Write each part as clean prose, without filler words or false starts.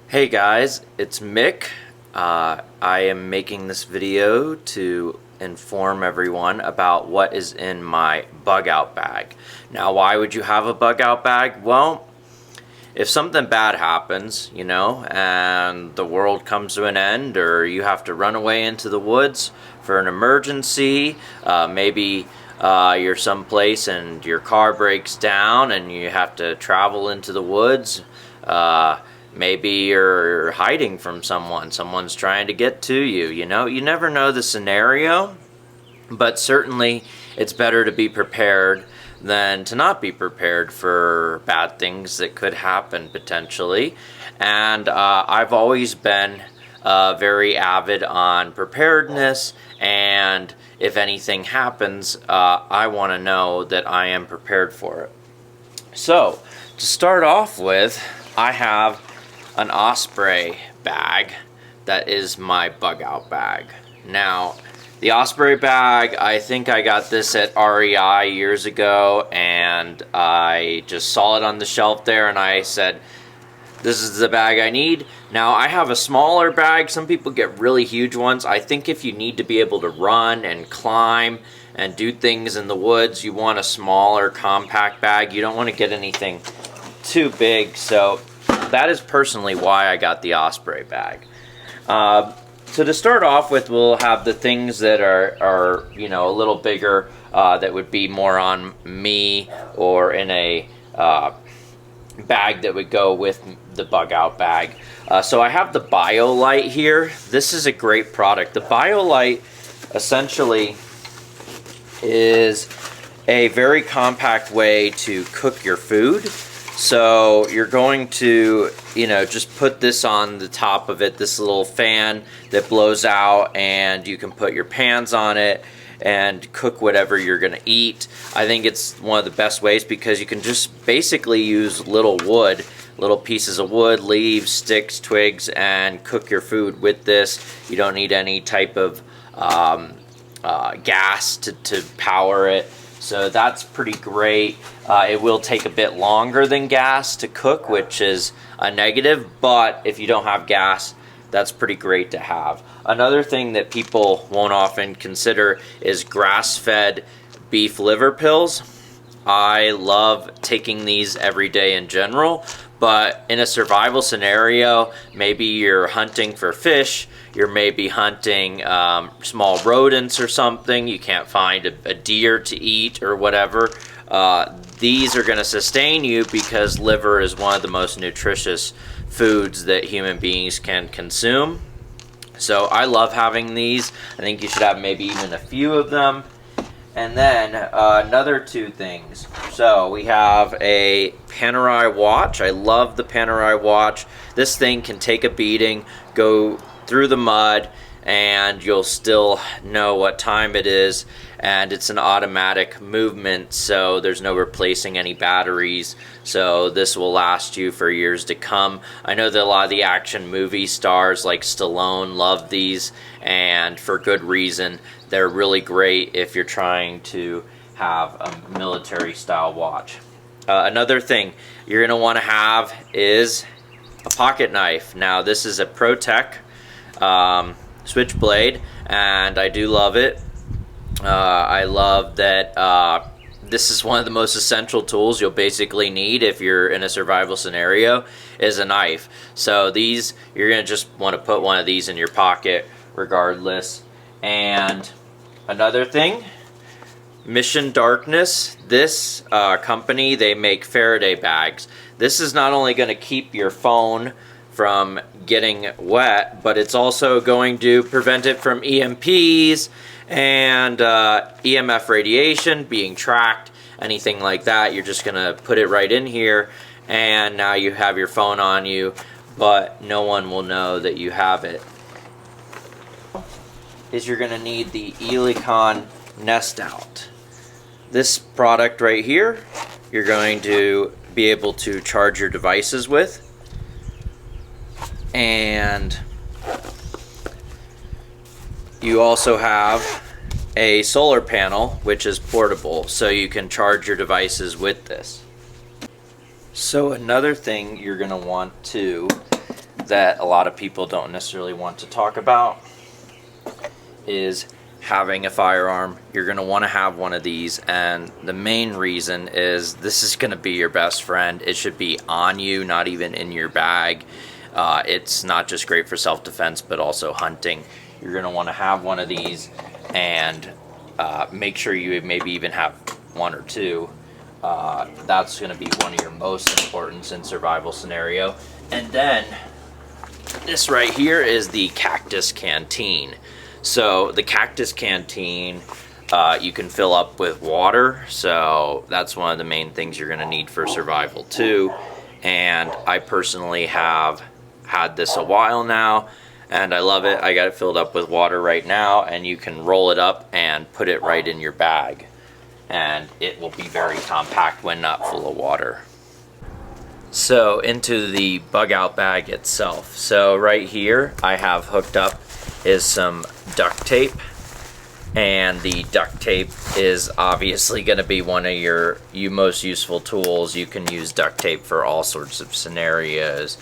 Hey guys, it's Mick. I am making this video to inform everyone about what is in my bug out bag. Now, why would you have a bug out bag? Well, if something bad happens, and the world comes to an end, or you have to run away into the woods for an emergency, maybe you're someplace and your car breaks down and you have to travel into the woods. Maybe you're hiding from someone's trying to get to you, you never know the scenario, but certainly it's better to be prepared than to not be prepared for bad things that could happen potentially. And I've always been very avid on preparedness, and if anything happens, I want to know that I am prepared for it. So, to start off with, I have an Osprey bag that is my bug out bag. Now, the Osprey bag, I think I got this at REI years ago, and I just saw it on the shelf there and I said, this is the bag I need. Now, I have a smaller bag. Some people get really huge ones. I think if you need to be able to run and climb and do things in the woods, you want a smaller, compact bag. You don't want to get anything too big, so that is personally why I got the Osprey bag. So to start off with, we'll have the things that are a little bigger, that would be more on me or in a bag that would go with the bug out bag. So I have the Bolite here. This is a great product. The Bolite essentially is a very compact way to cook your food. So you're going to, just put this on the top of it, this little fan that blows out, and you can put your pans on it and cook whatever you're going to eat. I think it's one of the best ways because you can just basically use little pieces of wood, leaves, sticks, twigs, and cook your food with this. You don't need any type of gas to power it. So that's pretty great. It will take a bit longer than gas to cook, which is a negative, but if you don't have gas, that's pretty great to have. Another thing that people won't often consider is grass-fed beef liver pills. I love taking these every day in general, but in a survival scenario, maybe you're hunting for fish, you're maybe hunting small rodents or something, you can't find a deer to eat or whatever. These are going to sustain you because liver is one of the most nutritious foods that human beings can consume. So I love having these. I think you should have maybe even a few of them. And then another two things. So we have a Panerai watch. I love the Panerai watch. This thing can take a beating, go through the mud, and you'll still know what time it is, and it's an automatic movement, so there's no replacing any batteries, so this will last you for years to come. I know that a lot of the action movie stars like Stallone love these, and for good reason. They're really great if you're trying to have a military style watch. Another thing you're going to want to have is a pocket knife. Now, this is a ProTech switchblade, and I do love it. I love that this is one of the most essential tools you'll basically need if you're in a survival scenario, is a knife. So these, you're going to just want to put one of these in your pocket regardless. And another thing, Mission Darkness, this company, they make Faraday bags. This is not only going to keep your phone from getting wet, but it's also going to prevent it from EMPs and EMF radiation being tracked, anything like that. You're just gonna put it right in here, and now you have your phone on you, but no one will know that you have it. Is you're gonna need the Helicon Nest Out. This product right here, you're going to be able to charge your devices with. And you also have a solar panel, which is portable, so you can charge your devices with this. So another thing you're going to want to that a lot of people don't necessarily want to talk about is having a firearm. You're going to want to have one of these, and the main reason is this is going to be your best friend. It should be on you, not even in your bag. It's not just great for self-defense, but also hunting. You're going to want to have one of these, and make sure you maybe even have one or two. That's going to be one of your most important in survival scenario. And then this right here is the Cactus Canteen. So the Cactus Canteen, you can fill up with water, so that's one of the main things you're going to need for survival too. And I personally have had this a while now, and I love it. I got it filled up with water right now, and you can roll it up and put it right in your bag, and it will be very compact when not full of water. So into the bug out bag itself. So right here I have hooked up is some duct tape, and the duct tape is obviously going to be one of your most useful tools. You can use duct tape for all sorts of scenarios.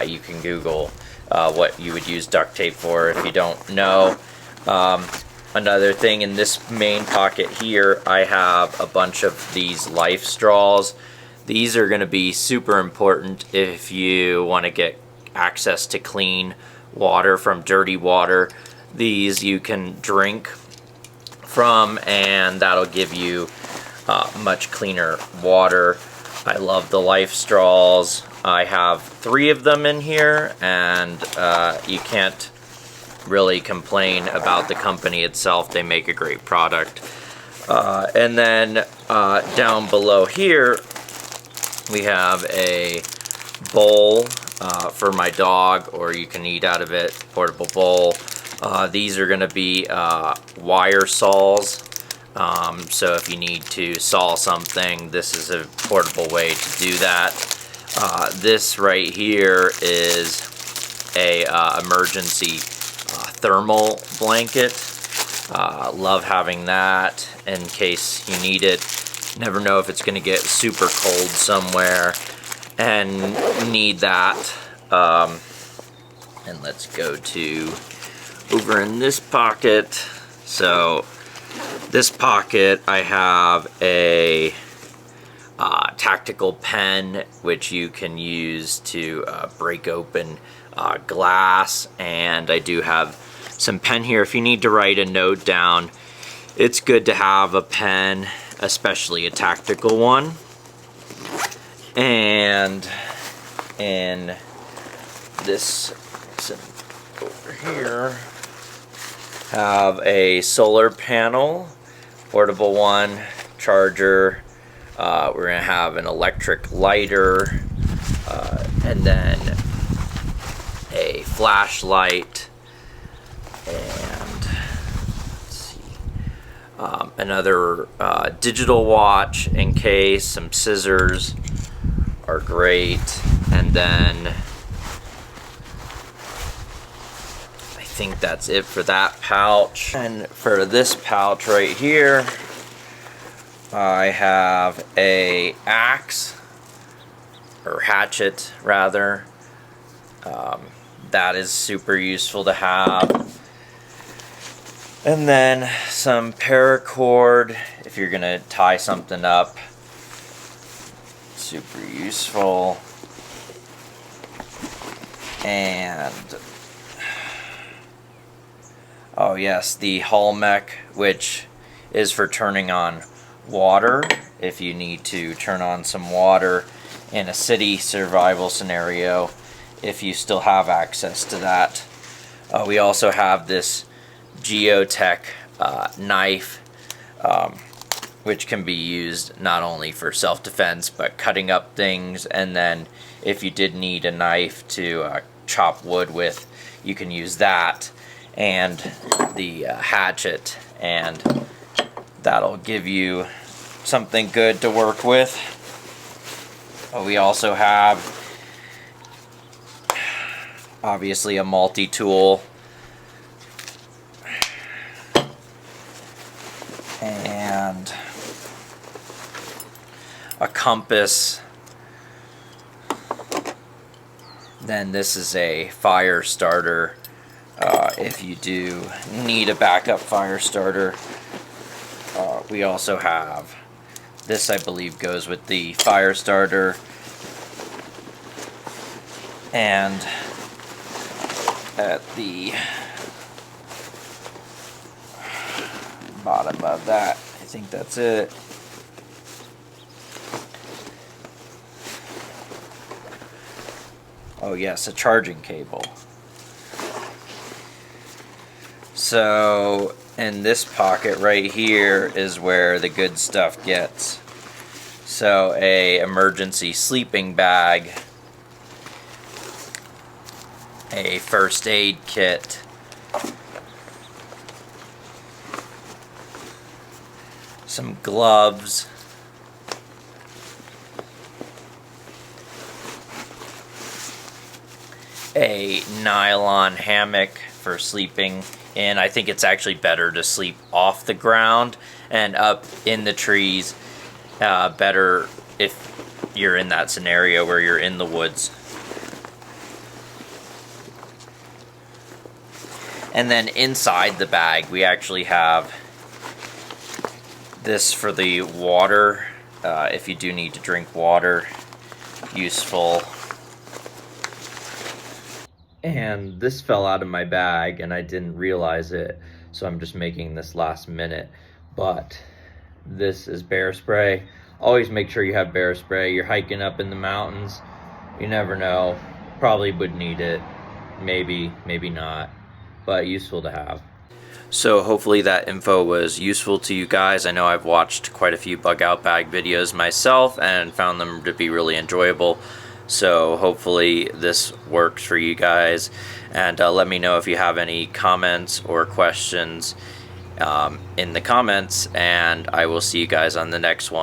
You can Google what you would use duct tape for if you don't know. Another thing, in this main pocket here, I have a bunch of these life straws. These are going to be super important if you want to get access to clean water from dirty water. These you can drink from, and that'll give you much cleaner water. I love the life straws. I have 3 of them in here, and you can't really complain about the company itself. They make a great product. And then down below here we have a bowl for my dog, or you can eat out of it, portable bowl. These are going to be wire saws, so if you need to saw something, this is a portable way to do that. This right here is a emergency thermal blanket. Love having that in case you need it. Never know if it's going to get super cold somewhere and need that. And let's go to over in this pocket. So this pocket, I have a tactical pen, which you can use to break open glass, and I do have some pen here if you need to write a note down. It's good to have a pen, especially a tactical one. And in this over here, have a solar panel, portable one, charger. We're gonna have an electric lighter, and then a flashlight, and let's see, another digital watch in case. Some scissors are great, and then I think that's it for that pouch. And for this pouch right here, I have a axe, or hatchet rather. That is super useful to have. And then some paracord if you're gonna tie something up. Super useful. And oh yes, the Halmec, which is for turning on water if you need to turn on some water in a city survival scenario, if you still have access to that. We also have this geotech knife, which can be used not only for self-defense but cutting up things, and then if you did need a knife to chop wood with, you can use that, and the hatchet, and that'll give you something good to work with. We also have obviously a multi-tool, and a compass, Then this is a fire starter. If you do need a backup fire starter. We also have this, I believe, goes with the fire starter. And at the bottom of that, I think that's it. Oh yes, a charging cable. So in this pocket right here is where the good stuff gets. So a emergency sleeping bag, a first aid kit, some gloves, a nylon hammock for sleeping in. I think it's actually better to sleep off the ground and up in the trees. Better if you're in that scenario where you're in the woods. And then inside the bag we actually have this for the water, if you do need to drink water. Useful. And this fell out of my bag and I didn't realize it, so I'm just making this last minute. But this is bear spray. Always make sure you have bear spray. You're hiking up in the mountains, you never know. Probably would need it, maybe not, but useful to have. So hopefully that info was useful to you guys. I know I've watched quite a few bug out bag videos myself and found them to be really enjoyable. So hopefully this works for you guys, and let me know if you have any comments or questions in the comments, and I will see you guys on the next one.